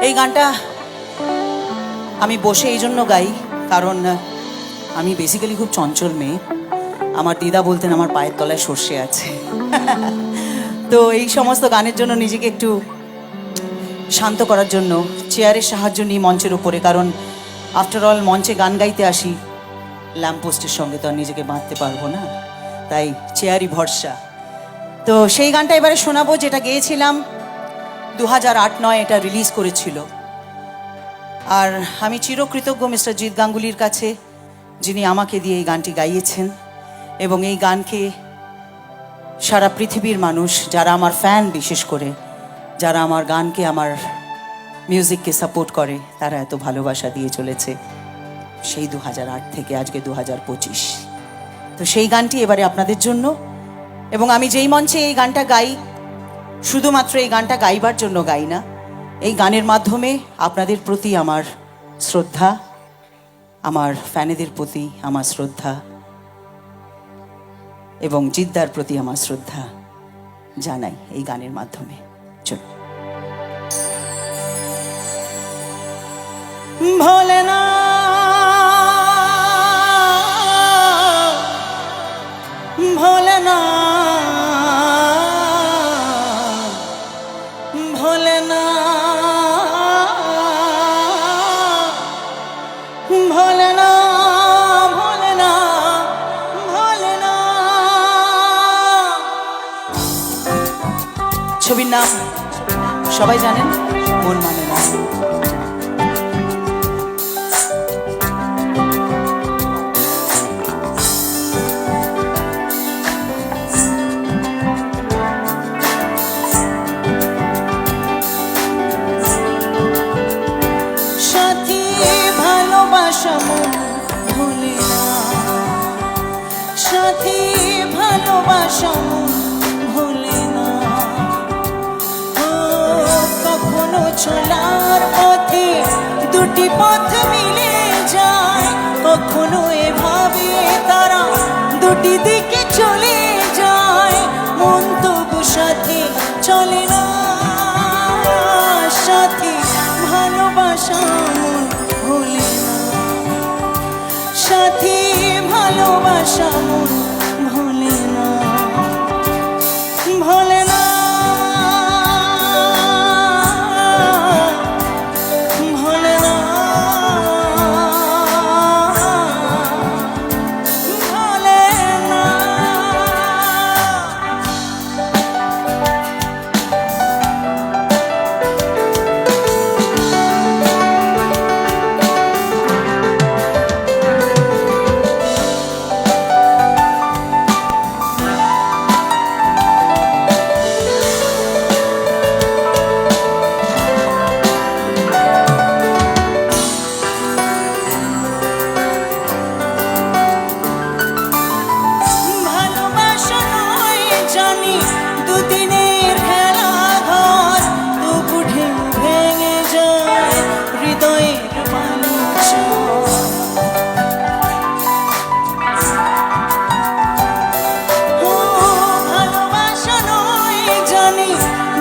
এই গানটা আমি বসে এই জন্য গাই, কারণ আমি বেসিক্যালি খুব চঞ্চল মেয়ে। আমার দিদা বলতেন আমার পায়ের তলায় সর্ষে আছে। তো এই সমস্ত গানের জন্য নিজেকে একটু শান্ত করার জন্য চেয়ারের সাহায্য নিই মঞ্চের উপরে, কারণ আফটার অল মঞ্চে গান গাইতে আসি, ল্যাম্পপোস্টের সঙ্গে তো আর নিজেকে বাঁধতে পারবো না, তাই চেয়ারই ভরসা। তো সেই গানটা এবারে শোনাবো, যেটা গেয়েছিলাম 2008-9 এটা রিলিজ করেছিল। আর আমি চিরকৃতজ্ঞ মিস্টার জিৎ গাঙ্গুলির কাছে, যিনি আমাকে দিয়ে এই গানটি গাইয়েছেন। এবং এই গানকে সারা পৃথিবীর মানুষ, যারা আমার ফ্যান, বিশেষ করে যারা আমার গানকে, আমার মিউজিককে সাপোর্ট করে, তারা এত ভালোবাসা দিয়ে চলেছে সেই 2008 থেকে আজকে 2025। তো সেই গানটি এবারে আপনাদের জন্য। এবং আমি যেই মঞ্চে এই গানটা গাই, শুধুমাত্র এই গানটা গাইবার জন্য গাই না, এই গানের মাধ্যমে আপনাদের প্রতি আমার শ্রদ্ধা, আমার ফ্যানেদের প্রতি আমার শ্রদ্ধা এবং জিদ্দার প্রতি আমার শ্রদ্ধা জানাই এই গানের মাধ্যমে। চল। ভোলেনাথ ভোলেনাথ ভোলেনাথ ভোলেনাথ ভোলেনাথ। ছবির নাম সবাই জানেন, মন মানে না। সাথী ভালোবাসা মন ভোলে না, সাথী ভালোবাসা মন ভোলে না। কখনো চলার পথে দুটি পথ মিলে যায়, কখনো এভাবে তারা দুটি দিকে চলে যায়, মন তবু সাথে চলে না। সাথী ভালোবাসা মন ভোলে না, সাথী ভালোবাসা মন ভোলে না, ভোলে না, ভোলে না, ভোলে না। ভালোবাসা নয় জানি দুদিনের খেলা ঘর, তবু ঢেউ ভেঙে যায় হৃদয়ের বালুচর। ভালোবাসা নয় জানি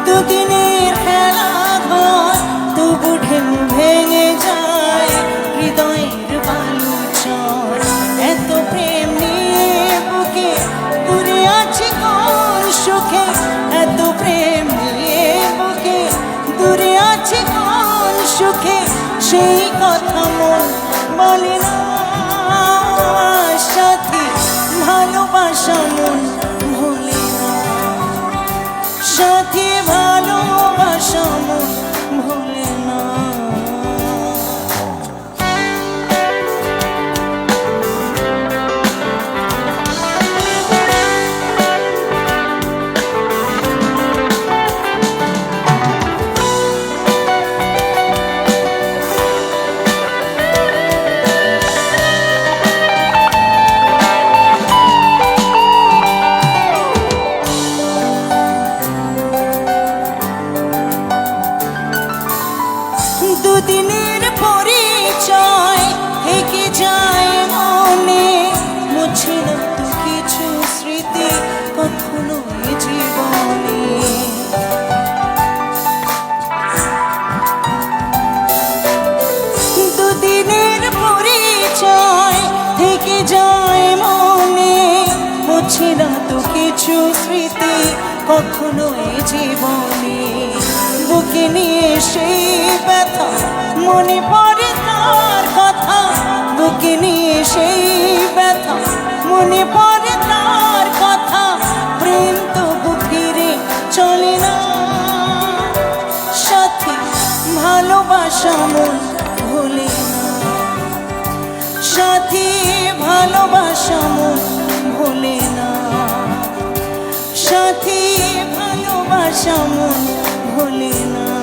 দুদিনের খেলা ঘর, তবু ঢেউ ভেঙে যায় হৃদয়ের বালুচর। এত প্রেম নিয়ে বুকে দূরে আছি কোন সুখে, এত প্রেম নিয়ে বুকে দূরে আছি কোন সুখে, সেই কথা মন বলে না। সাথী ভালোবাসা মন ভোলে না, সাথী ভালোবাসা মন ভোলে না। দুদিনের পরিচয় থেকে যায় মনে, মুছে না তো কিছু স্মৃতি কখনো জীবনে। কখনো এই জীবনে বুকে নিয়ে সেই ব্যথা মনে পড়ে তার কথা, বুকে নিয়ে সেই ব্যথা মনে পড়ে তার কথা। প্রেম তবু ফিরে চলে না সাথী, ভালোবাসা মন ভোলে না সাথী, ভালোবাসা মন ভোলে না সাথী, ভালোবাসা মন ভোলে না।